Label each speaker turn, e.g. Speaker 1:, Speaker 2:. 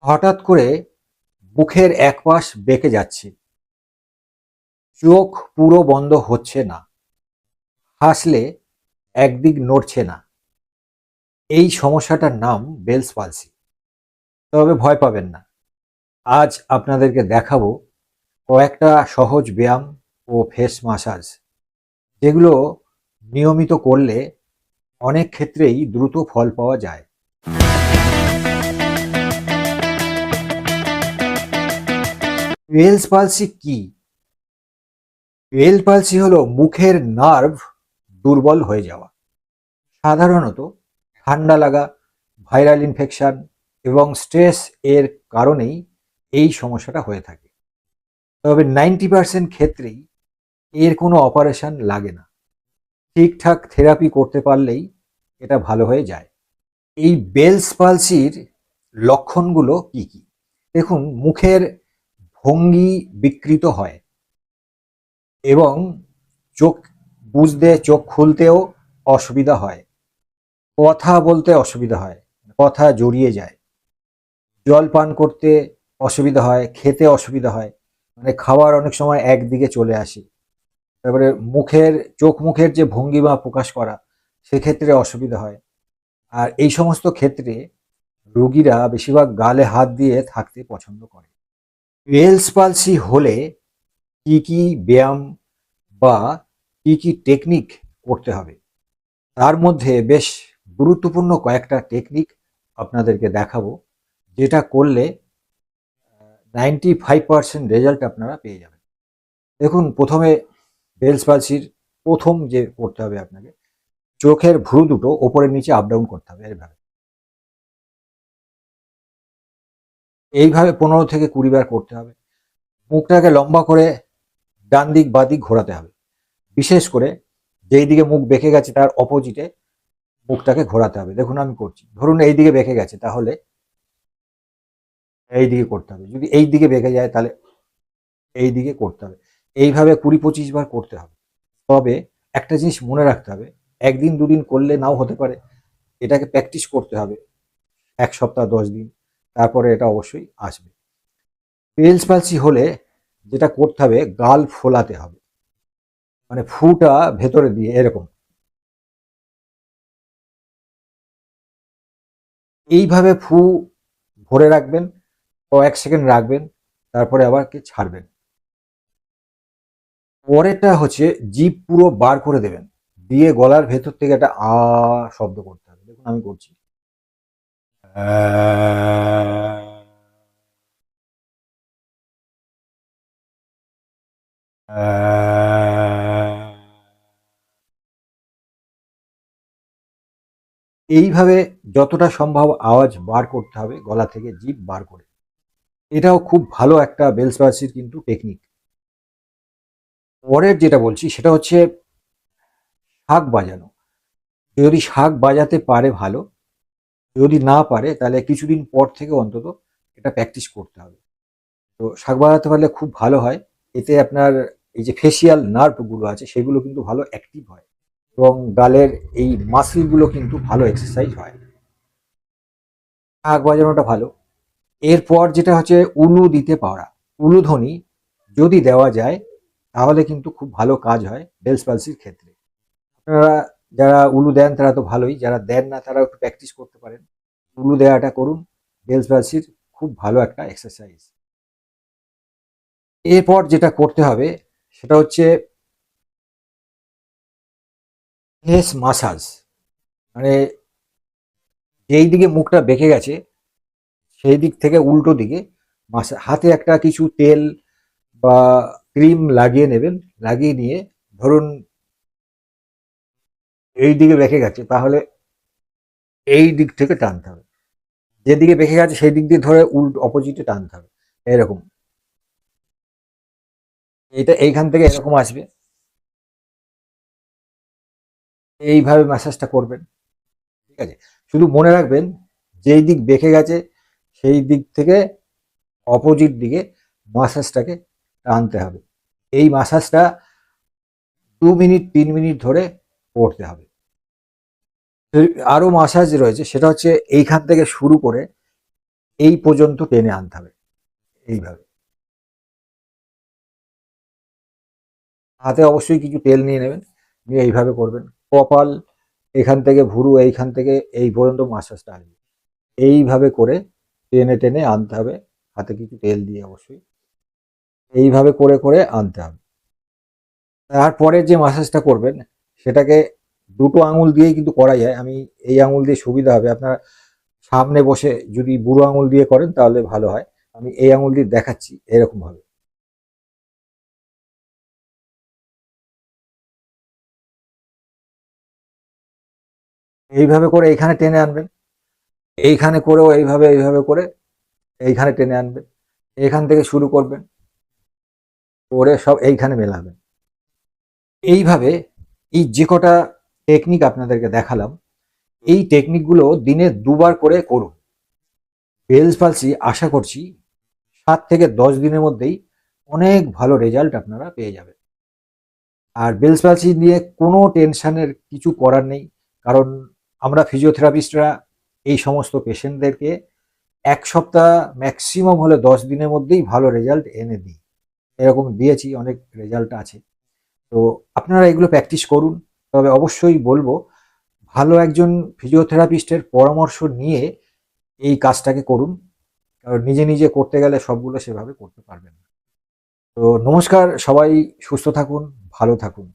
Speaker 1: হঠাৎ করে মুখের একপাশ বেঁকে যাচ্ছে, চোখ পুরো বন্ধ হচ্ছে না, হাসলে একদিক নড়ছে না। এই সমস্যাটার নাম বেলস পালসি। তবে ভয় পাবেন না, আজ আপনাদেরকে দেখাবো কয়েকটা সহজ ব্যায়াম ও ফেস মাসাজ, যেগুলো নিয়মিত করলে অনেক ক্ষেত্রেই দ্রুত ফল পাওয়া যায়। বেলস পালসি কি? বেলস পালসি হলো মুখের নার্ভ দুর্বল হয়ে যাওয়া। সাধারণত ঠান্ডা লাগা, ভাইরাল ইনফেকশন এবং স্ট্রেস এর কারণেই এই সমস্যাটা হয়ে থাকে। তবে 90% ক্ষেত্রেই এর কোনো অপারেশন লাগে না। ঠিকঠাক থেরাপি করতে পারলেই এটা ভালো হয়ে যায়। এই বেলস পালসির লক্ষণগুলো কি কি? দেখুন, মুখের ভঙ্গি বিকৃত হয় এবং চোখ চোখ খুলতেও অসুবিধা হয়, কথা বলতে অসুবিধা হয়, কথা জড়িয়ে যায়, জল পান করতে অসুবিধা হয়, খেতে অসুবিধা হয়, মানে খাবার অনেক সময় একদিকে চলে আসে। তারপরে চোখ মুখের যে ভঙ্গিমা প্রকাশ করা, সেক্ষেত্রে অসুবিধা হয়। আর এই সমস্ত ক্ষেত্রে রোগীরা বেশিরভাগ গালে হাত দিয়ে থাকতে পছন্দ করে। বেলস পালসি হলে কি কি ব্যায়াম বা কি কি টেকনিক করতে হবে, তার মধ্যে বেশ গুরুত্বপূর্ণ কয়েকটা টেকনিক আপনাদেরকে দেখাবো, যেটা করলে 95% রেজাল্ট আপনারা পেয়ে যাবেন। দেখুন, প্রথমে বেলস পালসির প্রথম যে করতে হবে আপনাকে, চোখের ভ্রু দুটো ওপরের নিচে আপ ডাউন করতে হবে। এইভাবে 15 থেকে 20 বার করতে হবে। মুখটাকে লম্বা করে ডান দিক বাঁ দিক ঘোরাতে হবে। বিশেষ করে যেই দিকে মুখ বেঁকে গেছে তার অপোজিটে মুখটাকে ঘোরাতে হবে। দেখুন, আমি করছি। ধরুন এই দিকে বেঁকে গেছে, তাহলে এই দিকে করতে হবে। যদি এই দিকে বেঁকে যায়, তাহলে এই দিকে করতে হবে। এইভাবে 20-25 বার করতে হবে। তবে একটা জিনিস মনে রাখতে হবে, একদিন দুদিন করলে নাও হতে পারে। এটাকে প্র্যাকটিস করতে হবে 1 সপ্তাহ 10 দিন, তারপরে এটা অবশ্যই আসবে। বেলস পালসি হলে যেটা করতে হবে, গাল ফোলাতে হবে, মানে ফুটা ভেতরে দিয়ে এরকম এইভাবে ভরে রাখবেন, কয়েক সেকেন্ড রাখবেন, তারপরে আবার কি ছাড়বেন। পরেরটা হচ্ছে জিভ পুরো বার করে দেবেন, দিয়ে গলার ভেতর থেকে একটা শব্দ করতে হবে। দেখুন, আমি করছি। এইভাবে যতটা সম্ভব আওয়াজ বার করতে হবে গলা থেকে, জিভ বার করে। এটাও খুব ভালো একটা বেলস পালসির কিন্তু টেকনিক। পরের যেটা বলছি সেটা হচ্ছে শাঁখ বাজানো। যদি শাঁখ বাজাতে পারে ভালো, যদি না পারে তাহলে কিছুদিন পর থেকে অন্তত এটা প্র্যাকটিস করতে হবে। তো শাঁখ বাজাতে পারলে খুব ভালো হয়। এতে আপনার এই যে ফেসিয়াল নার্ভগুলো আছে সেগুলো কিন্তু ভালো অ্যাক্টিভ হয় এবং গালের এই মাসলগুলো কিন্তু ভালো এক্সারসাইজ হয়। শাঁখ বাজানোটা ভালো। এরপর যেটা হচ্ছে উলু দিতে পারা। উলুধ্বনি যদি দেওয়া যায় তাহলে কিন্তু খুব ভালো কাজ হয় বেলস পালসির ক্ষেত্রে। আপনারা যারা উলু দেন তারা তো ভালোই, যারা দেন না তারা একটু প্র্যাকটিস করতে পারেন। উলু দেওয়াটা করুন, বেলস পালসির খুব ভালো একটা এক্সারসাইজ। এরপর যেটা করতে হবে সেটা হচ্ছে ফেস মাসাজ। মানে যেই দিকে মুখটা বেঁকে গেছে সেই দিক থেকে উল্টো দিকে হাতে একটা কিছু তেল বা ক্রিম লাগিয়ে নেবেন। লাগিয়ে নিয়ে ধরুন এই দিকে বেঁকে গেছে, তাহলে এই দিক থেকে টানতে হবে। যেদিকে বেঁকে গেছে সেই দিক দিয়ে ধরে অপোজিটে টানতে হবে। এরকম, এটা এইখান থেকে এরকম আসবে। এইভাবে ম্যাসাজটা করবেন, ঠিক আছে? শুধু মনে রাখবেন, যেই দিক বেঁকে গেছে সেই দিক থেকে অপোজিট দিকে ম্যাসাজটাকে টানতে হবে। এই ম্যাসাজটা 2 মিনিট 3 মিনিট ধরে করতে হবে। আরো ম্যাসাজ রয়েছে, সেটা হচ্ছে এইখান থেকে শুরু করে এই পর্যন্ত টেনে আনতে হবে। এইভাবে হাতে অবশ্যই কিছু তেল নিয়ে নেবেন, নিয়ে এইভাবে করবেন। কপাল এখান থেকে, ভুরু এইখান থেকে এই পর্যন্ত মাসাজটা আসবে। এইভাবে করে টেনে টেনে আনতে হবে, হাতে কিছু তেল দিয়ে অবশ্যই। এইভাবে করে করে আনতে হবে। তারপরে যে মাসাজটা করবেন সেটাকে দুটো আঙুল দিয়েই কিন্তু করা যায়। আমি এই আঙুল দিয়ে সুবিধা হবে, আপনারা সামনে বসে যদি বুড়ো আঙুল দিয়ে করেন তাহলে ভালো হয়। আমি এই আঙুল দিয়ে দেখাচ্ছি এরকম ভাবে। এইভাবে করে এইখানে টেনে আনবেন, এইখানে করেও এইভাবে এইভাবে করে এইখানে টেনে আনবেন, এখান থেকে শুরু করবেন, করে সব এইখানে মেলাবেন। এইভাবে এই যে কটা টেকনিক আপনাদেরকে দেখালাম, এই টেকনিকগুলো দিনে দুবার করে করুন। বেলস পালসি আশা করছি 7 থেকে 10 দিনের মধ্যেই অনেক ভালো রেজাল্ট আপনারা পেয়ে যাবেন। আর বেলস পালসি নিয়ে কোনো টেনশনের কিছু করার নেই, কারণ আমরা ফিজিওথেরাপিস্টরা এই সমস্ত পেশেন্টদেরকে 1 সপ্তাহ, ম্যাক্সিমাম হলে 10 দিনের মধ্যেই ভালো রেজাল্ট এনে দিই। এরকম দিয়েছি, অনেক রেজাল্ট আছে। তো আপনারা এগুলো প্র্যাকটিস করুন। তবে অবশ্যই বলবো, ভালো একজন ফিজিওথেরাপিস্টের পরামর্শ নিয়ে এই কাজটাকে করুন, কারণ নিজে নিজে করতে গেলে সবগুলো সেভাবে করতে পারবেন না। তো নমস্কার, সবাই সুস্থ থাকুন, ভালো থাকুন।